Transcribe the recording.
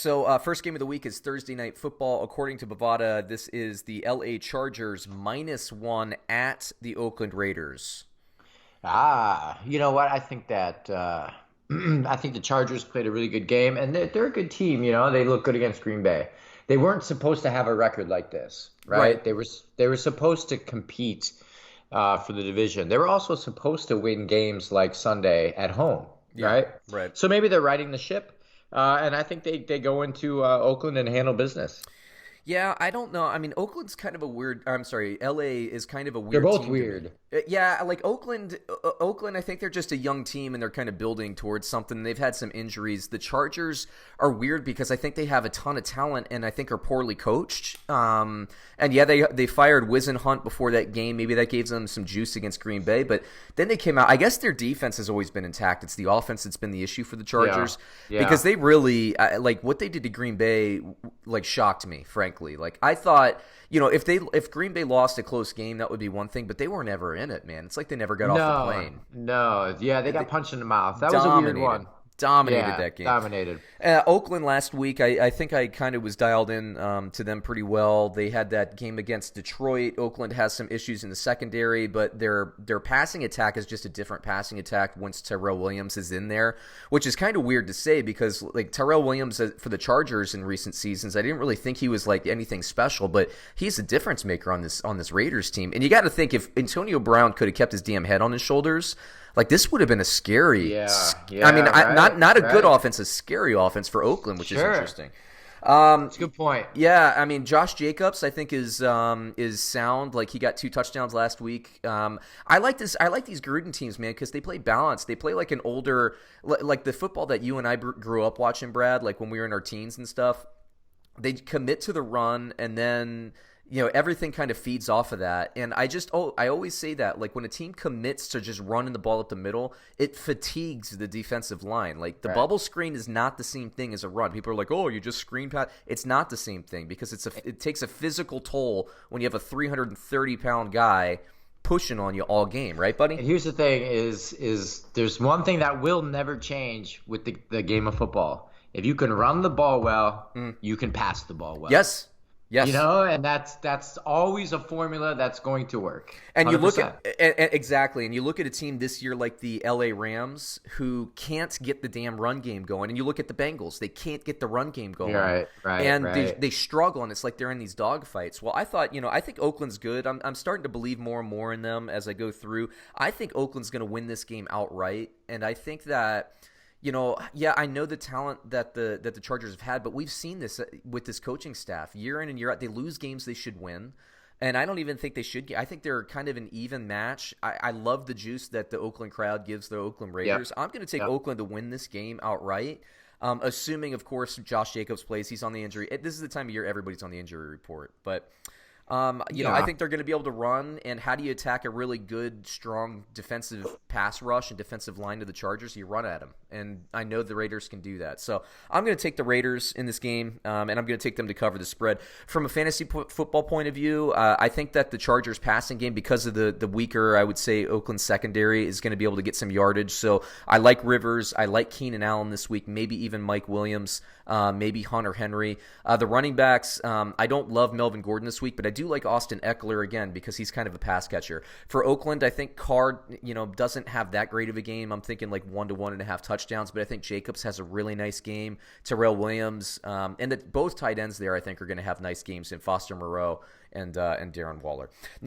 So, first game of the week is Thursday Night Football. According to Bovada, this is the LA Chargers -1 at the Oakland Raiders. You know what? I think that I think the Chargers played a really good game, and they're a good team. You know, they look good against Green Bay. They weren't supposed to have a record like this, Right. right? They were supposed to compete for the division. They were also supposed to win games like Sunday at home, Yeah. right? Right. So maybe they're riding the ship, and I think they go into Oakland and handle business. Yeah, I don't know. I mean, Oakland's kind of a weird. I'm sorry, LA is kind of a They're weird both team to me. weird. Yeah, like Oakland. Oakland, I think they're just a young team and they're kind of building towards something. They've had some injuries. The Chargers are weird because I think they have a ton of talent and I think are poorly coached. And yeah, they fired Wizen Hunt before that game. Maybe that gave them some juice against Green Bay. But then they came out. I guess their defense has always been intact. It's the offense that's been the issue for the Chargers Yeah. because they really like what they did to Green Bay. Like shocked me, frankly. Like I thought, if Green Bay lost a close game, that would be one thing. But they were never in it, man. It's like they never got off the No, plane. no. Yeah, they got punched in the mouth. That was a weird Dominated. one. Dominated Yeah, that game. dominated. Oakland last week, I think I kind of was dialed in to them pretty well. They had that game against Detroit. Oakland has some issues in the secondary, but their passing attack is just a different passing attack once Tyrell Williams is in there, which is kind of weird to say because like Tyrell Williams for the Chargers in recent seasons, I didn't really think he was like anything special, but he's a difference maker on this Raiders team. And you got to think if Antonio Brown could have kept his damn head on his shoulders. Like this would have been a scary. Yeah, I mean, right, not a good right. offense, a scary offense for Oakland, which is Sure. interesting. That's a good point. Yeah, I mean, Josh Jacobs, I think is sound. Like he got 2 touchdowns last week. I like this. I like these Gruden teams, man, because they play balanced. They play like an older, like the football that you and I grew up watching, Brad. Like when we were in our teens and stuff. They commit to the run, and then everything kind of feeds off of that. And I always say that, like when a team commits to just running the ball up the middle, it fatigues the defensive line. Like the Right. bubble screen is not the same thing as a run. People are like, oh, you just screen pass. It's not the same thing because it takes a physical toll when you have a 330-pound guy pushing on you all game, right, buddy? And here's the thing: is there's one thing that will never change with the game of football. If you can run the ball well, you can pass the ball well. Yes. Yes. You know, and that's always a formula that's going to work. And you look 100%. at exactly, and you look at a team this year like the LA Rams who can't get the damn run game going, and you look at the Bengals, they can't get the run game going, Right, and right. they struggle, and it's like they're in these dogfights. Well, I thought, I think Oakland's good. I'm starting to believe more and more in them as I go through. I think Oakland's going to win this game outright, and I think that. Yeah, I know the talent that the Chargers have had, but we've seen this with this coaching staff year in and year out. They lose games they should win, and I don't even think they should. I think they're kind of an even match. I love the juice that the Oakland crowd gives the Oakland Raiders. I'm going to take Oakland to win this game outright, assuming, of course, Josh Jacobs plays. He's on the injury. This is the time of year everybody's on the injury report, but. I think they're going to be able to run. And how do you attack a really good, strong defensive pass rush and defensive line to the Chargers? You run at them, and I know the Raiders can do that. So I'm going to take the Raiders in this game, and I'm going to take them to cover the spread. From a fantasy football point of view, I think that the Chargers passing game, because of the weaker, I would say, Oakland secondary, is going to be able to get some yardage. So I like Rivers. I like Keenan Allen this week, maybe even Mike Williams, maybe Hunter Henry. The running backs, I don't love Melvin Gordon this week, but I do like Austin Ekeler again because he's kind of a pass catcher. For Oakland, I think Carr, doesn't have that great of a game. I'm thinking like 1 to 1.5 touchdowns, but I think Jacobs has a really nice game. Tyrell Williams, and that both tight ends there I think are going to have nice games in Foster Moreau and Darren Waller.